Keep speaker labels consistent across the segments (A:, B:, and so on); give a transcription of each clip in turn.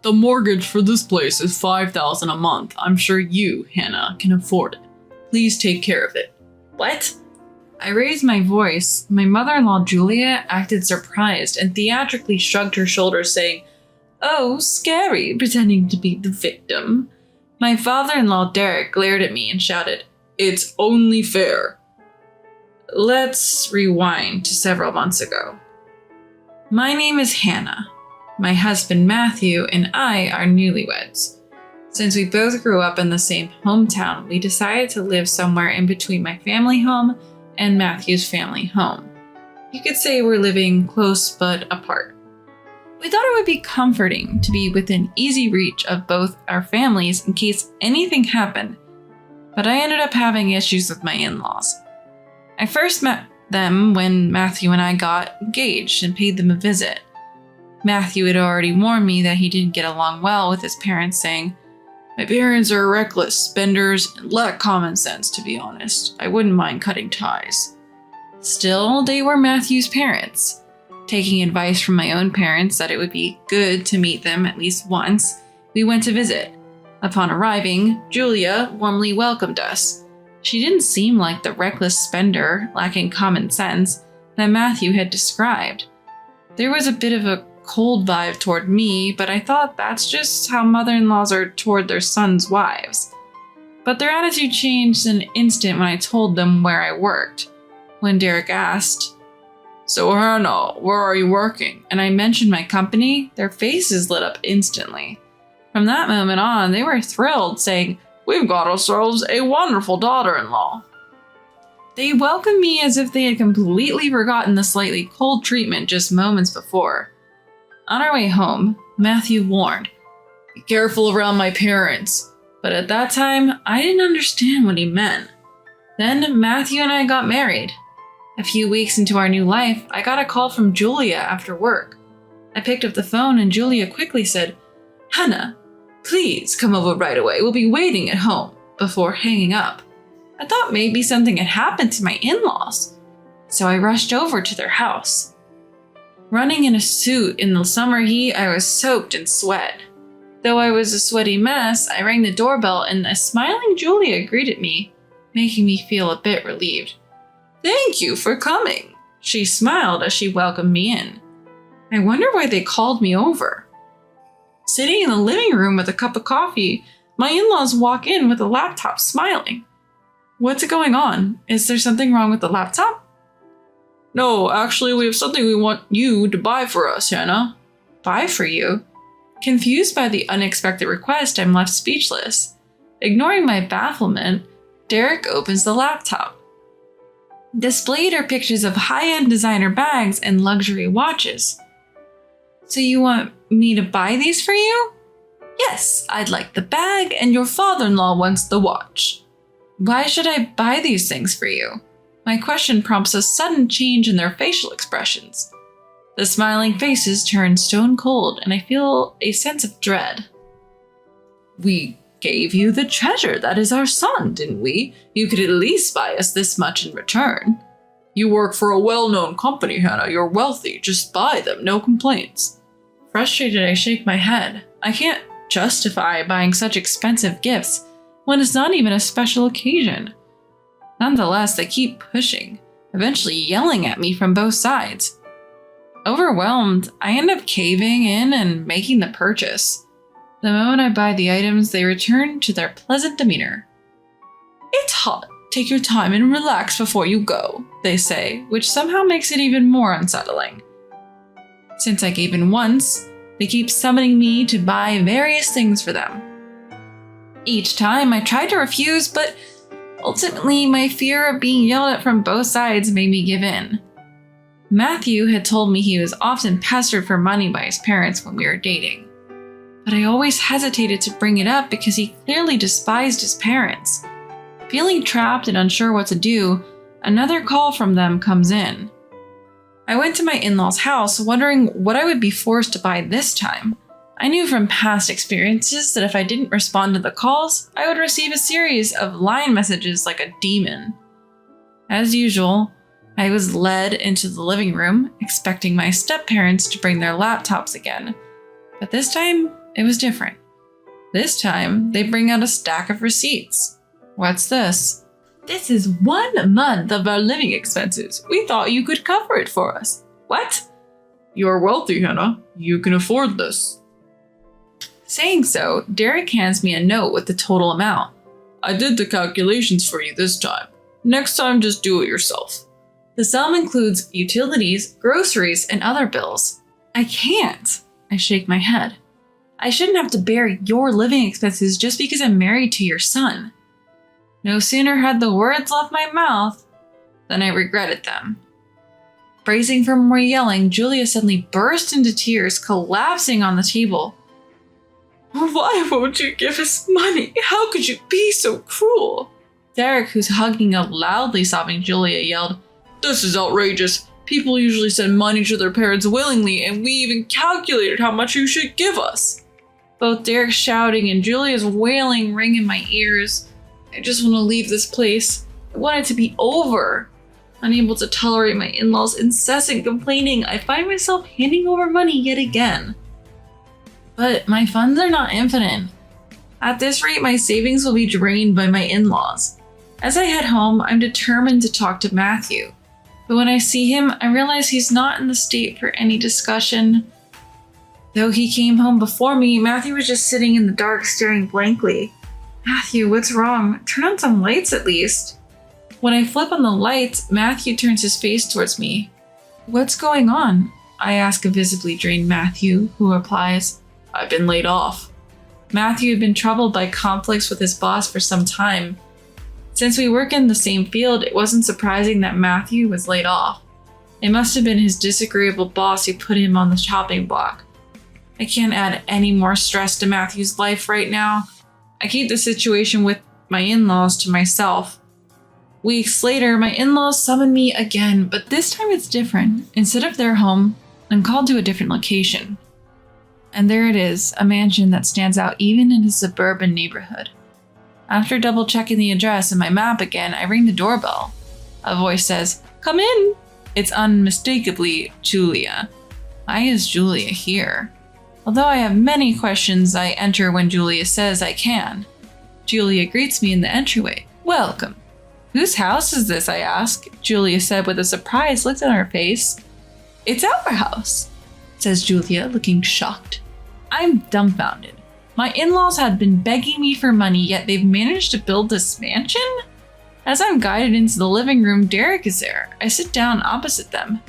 A: The mortgage for this place is $5,000 a month. I'm sure you, Hannah, can afford it. Please take care of it."
B: What?
A: I raised my voice. My mother-in-law, Julia, acted surprised and theatrically shrugged her shoulders, saying, "Oh, scary," pretending to be the victim. My father-in-law, Derek, glared at me and shouted, "It's only fair." Let's rewind to several months ago. My name is Hannah. My husband, Matthew, and I are newlyweds. Since we both grew up in the same hometown, we decided to live somewhere in between my family home and Matthew's family home. You could say we're living close but apart. We thought it would be comforting to be within easy reach of both our families in case anything happened, but I ended up having issues with my in-laws. I first met them when Matthew and I got engaged and paid them a visit. Matthew had already warned me that he didn't get along well with his parents, saying, "My parents are reckless spenders and lack common sense, to be honest. I wouldn't mind cutting ties." Still, they were Matthew's parents. Taking advice from my own parents that it would be good to meet them at least once, we went to visit. Upon arriving, Julia warmly welcomed us. She didn't seem like the reckless spender, lacking common sense, that Matthew had described. There was a bit of a cold vibe toward me, but I thought that's just how mother-in-laws are toward their sons' wives. But their attitude changed in an instant when I told them where I worked. When Derek asked, "So Hannah, where are you working?" and I mentioned my company, their faces lit up instantly. From that moment on, they were thrilled, saying, "We've got ourselves a wonderful daughter-in-law." They welcomed me as if they had completely forgotten the slightly cold treatment just moments before. On our way home, Matthew warned, "Be careful around my parents." But at that time, I didn't understand what he meant. Then Matthew and I got married. A few weeks into our new life, I got a call from Julia after work. I picked up the phone and Julia quickly said, "Hannah, please come over right away. We'll be waiting at home," before hanging up. I thought maybe something had happened to my in-laws, so I rushed over to their house. Running in a suit in the summer heat, I was soaked in sweat. Though I was a sweaty mess, I rang the doorbell and a smiling Julia greeted me, making me feel a bit relieved. "Thank you for coming," she smiled as she welcomed me in. I wonder why they called me over. Sitting in the living room with a cup of coffee, my in-laws walk in with a laptop smiling. "What's going on? Is there something wrong with the laptop?" "No, actually, we have something we want you to buy for us, Hannah." "Buy for you?" Confused by the unexpected request, I'm left speechless. Ignoring my bafflement, Derek opens the laptop. Displayed are pictures of high-end designer bags and luxury watches. "So you want me to buy these for you?" "Yes, I'd like the bag and your father-in-law wants the watch." "Why should I buy these things for you?" My question prompts a sudden change in their facial expressions. The smiling faces turn stone cold, and I feel a sense of dread. "We gave you the treasure that is our son, didn't we? You could at least buy us this much in return." "You work for a well-known company, Hannah. You're wealthy. Just buy them, no complaints." Frustrated, I shake my head. I can't justify buying such expensive gifts when it's not even a special occasion. Nonetheless, they keep pushing, eventually yelling at me from both sides. Overwhelmed, I end up caving in and making the purchase. The moment I buy the items, they return to their pleasant demeanor. "It's hot. Take your time and relax before you go," they say, which somehow makes it even more unsettling. Since I gave in once, they keep summoning me to buy various things for them. Each time I tried to refuse, but ultimately my fear of being yelled at from both sides made me give in. Matthew had told me he was often pestered for money by his parents when we were dating. But I always hesitated to bring it up because he clearly despised his parents. Feeling trapped and unsure what to do, another call from them comes in. I went to my in-laws' house wondering what I would be forced to buy this time. I knew from past experiences that if I didn't respond to the calls, I would receive a series of line messages like a demon. As usual, I was led into the living room, expecting my step-parents to bring their laptops again. But this time, it was different. This time, they bring out a stack of receipts. What's this? This is 1 month of our living expenses. We thought you could cover it for us. What? You're wealthy, Hannah. You can afford this. Saying so, Derek hands me a note with the total amount. I did the calculations for you this time. Next time, just do it yourself. The sum includes utilities, groceries, and other bills. I can't. I shake my head. I shouldn't have to bear your living expenses just because I'm married to your son. No sooner had the words left my mouth than I regretted them. Bracing for more yelling, Julia suddenly burst into tears, collapsing on the table. Why won't you give us money? How could you be so cruel? Derek, who's hugging a loudly sobbing Julia, yelled, This is outrageous. People usually send money to their parents willingly, and we even calculated how much you should give us. Both Derek's shouting and Julia's wailing ring in my ears. I just want to leave this place. I want it to be over. Unable to tolerate my in-laws' incessant complaining, I find myself handing over money yet again. But my funds are not infinite. At this rate, my savings will be drained by my in-laws. As I head home, I'm determined to talk to Matthew. But when I see him, I realize he's not in the state for any discussion. Though he came home before me, Matthew was just sitting in the dark staring blankly. Matthew, what's wrong? Turn on some lights at least. When I flip on the lights, Matthew turns his face towards me. What's going on? I ask a visibly drained Matthew, who replies, I've been laid off. Matthew had been troubled by conflicts with his boss for some time. Since we work in the same field, it wasn't surprising that Matthew was laid off. It must have been his disagreeable boss who put him on the chopping block. I can't add any more stress to Matthew's life right now. I keep the situation with my in-laws to myself. Weeks later, my in-laws summon me again, but this time it's different. Instead of their home, I'm called to a different location. And there it is, a mansion that stands out even in a suburban neighborhood. After double-checking the address in my map again, I ring the doorbell. A voice says, Come in! It's unmistakably Julia. Why is Julia here? Although I have many questions, I enter when Julia says I can. Julia greets me in the entryway. Welcome. Whose house is this, I ask? Julia said with a surprised look on her face. It's our house, says Julia, looking shocked. I'm dumbfounded. My in-laws had been begging me for money, yet they've managed to build this mansion? As I'm guided into the living room, Derek is there. I sit down opposite them.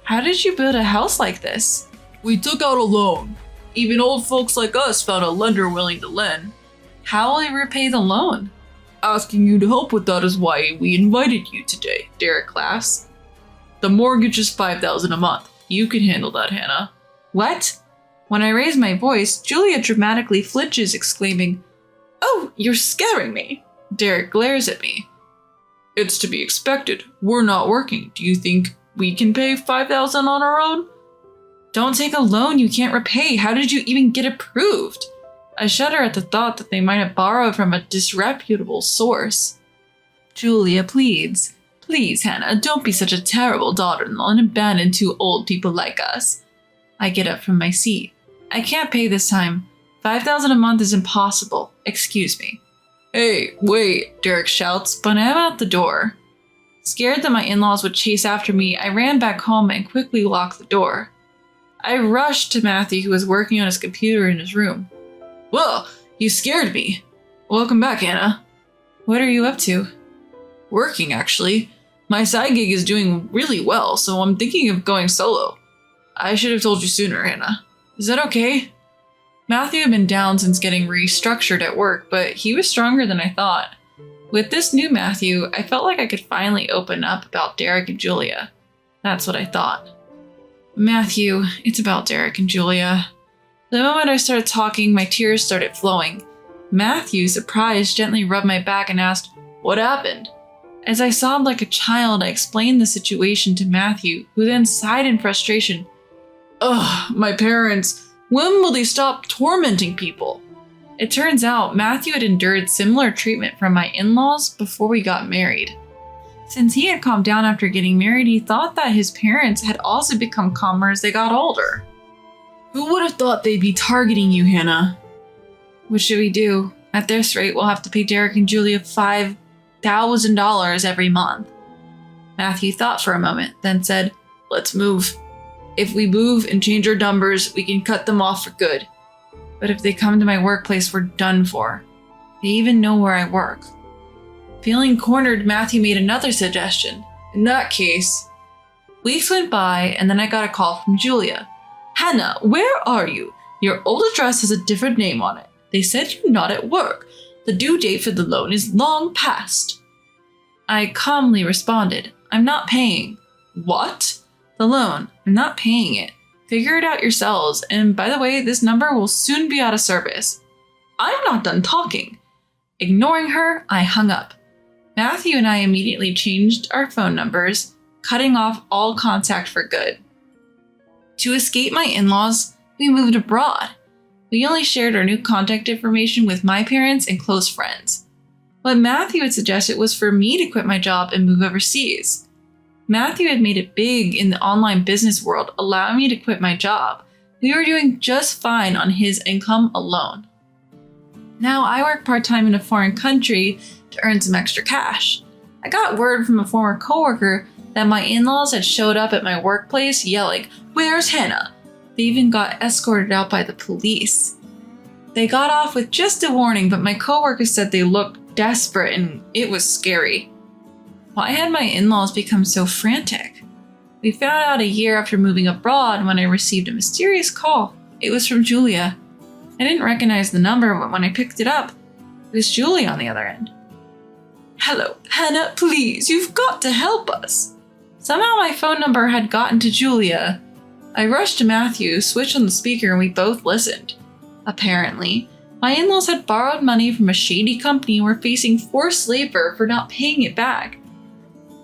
A: How did you build a house like this? We took out a loan. Even old folks like us found a lender willing to lend. How will you repay the loan? Asking you to help with that is why we invited you today, Derek laughs. The mortgage is $5,000 a month. You can handle that, Hannah. What? When I raise my voice, Julia dramatically flinches, exclaiming, Oh, you're scaring me. Derek glares at me. It's to be expected. We're not working. Do you think we can pay $5,000 on our own? Don't take a loan you can't repay. How did you even get approved? I shudder at the thought that they might have borrowed from a disreputable source. Julia pleads. Please, Hannah, don't be such a terrible daughter-in-law and abandon two old people like us. I get up from my seat. I can't pay this time. $5,000 a month is impossible. Excuse me. Hey, wait, Derek shouts, but I'm out the door. Scared that my in-laws would chase after me, I ran back home and quickly locked the door. I rushed to Matthew, who was working on his computer in his room. Well, you scared me. Welcome back, Hannah. What are you up to? Working, actually. My side gig is doing really well, so I'm thinking of going solo. I should have told you sooner, Hannah. Is that okay? Matthew had been down since getting restructured at work, but he was stronger than I thought. With this new Matthew, I felt like I could finally open up about Derek and Julia. That's what I thought. Matthew, it's about Derek and Julia. The moment I started talking, my tears started flowing. Matthew, surprised, gently rubbed my back and asked, What happened? As I sobbed like a child, I explained the situation to Matthew, who then sighed in frustration. Ugh, my parents. When will they stop tormenting people? It turns out Matthew had endured similar treatment from my in-laws before we got married. Since he had calmed down after getting married, he thought that his parents had also become calmer as they got older. Who would have thought they'd be targeting you, Hannah? What should we do? At this rate, we'll have to pay Derek and Julia $5,000 every month. Matthew thought for a moment, then said, let's move. If we move and change our numbers, we can cut them off for good. But if they come to my workplace, we're done for. They even know where I work. Feeling cornered, Matthew made another suggestion. In that case, weeks went by, and then I got a call from Julia. Hannah, where are you? Your old address has a different name on it. They said you're not at work. The due date for the loan is long past. I calmly responded, I'm not paying. What? The loan. I'm not paying it. Figure it out yourselves, and by the way, this number will soon be out of service. I'm not done talking. Ignoring her, I hung up. Matthew and I immediately changed our phone numbers, cutting off all contact for good. To escape my in-laws, we moved abroad. We only shared our new contact information with my parents and close friends. What Matthew had suggested was for me to quit my job and move overseas. Matthew had made it big in the online business world, allowing me to quit my job. We were doing just fine on his income alone. Now I work part-time in a foreign country to earn some extra cash. I got word from a former coworker that my in-laws had showed up at my workplace yelling, "Where's Hannah?" They even got escorted out by the police. They got off with just a warning, but my coworker said they looked desperate and it was scary. Why had my in-laws become so frantic? We found out a year after moving abroad when I received a mysterious call. It was from Julia. I didn't recognize the number, but when I picked it up, it was Julie on the other end. Hello, Hannah, please, you've got to help us. Somehow my phone number had gotten to Julia. I rushed to Matthew, switched on the speaker, and we both listened. Apparently, my in-laws had borrowed money from a shady company and were facing forced labor for not paying it back.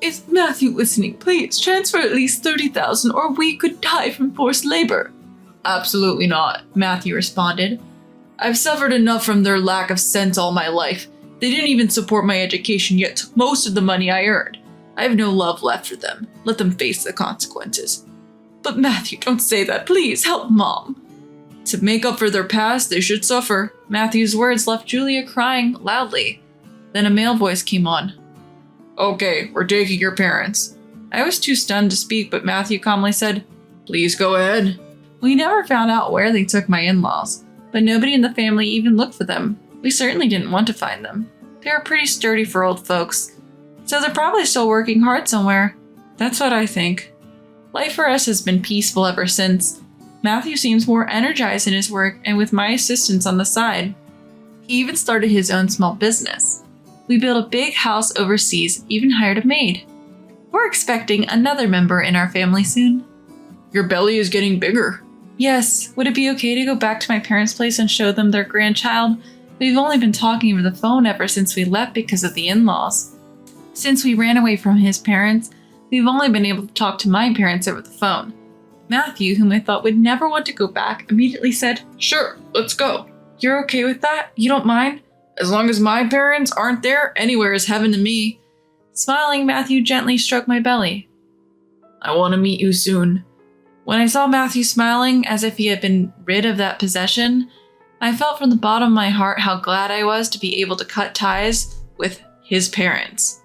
A: Is Matthew listening? Please transfer at least $30,000 or we could die from forced labor. Absolutely not, Matthew responded. I've suffered enough from their lack of sense all my life. They didn't even support my education, yet took most of the money I earned. I have no love left for them. Let them face the consequences. But Matthew, don't say that. Please help Mom. To make up for their past, they should suffer. Matthew's words left Julia crying loudly. Then a male voice came on. Okay, we're taking your parents. I was too stunned to speak, but Matthew calmly said, Please go ahead. We never found out where they took my in-laws, but nobody in the family even looked for them. We certainly didn't want to find them. They were pretty sturdy for old folks, so they're probably still working hard somewhere. That's what I think. Life for us has been peaceful ever since. Matthew seems more energized in his work and with my assistance on the side. He even started his own small business. We built a big house overseas, even hired a maid. We're expecting another member in our family soon. Your belly is getting bigger. Yes, would it be okay to go back to my parents' place and show them their grandchild? We've only been talking over the phone ever since we left because of the in-laws. Since we ran away from his parents, we've only been able to talk to my parents over the phone. Matthew, whom I thought would never want to go back, immediately said, Sure, let's go. You're okay with that? You don't mind? As long as my parents aren't there, anywhere is heaven to me. Smiling, Matthew gently stroked my belly. I want to meet you soon. When I saw Matthew smiling as if he had been rid of that possession, I felt from the bottom of my heart how glad I was to be able to cut ties with his parents.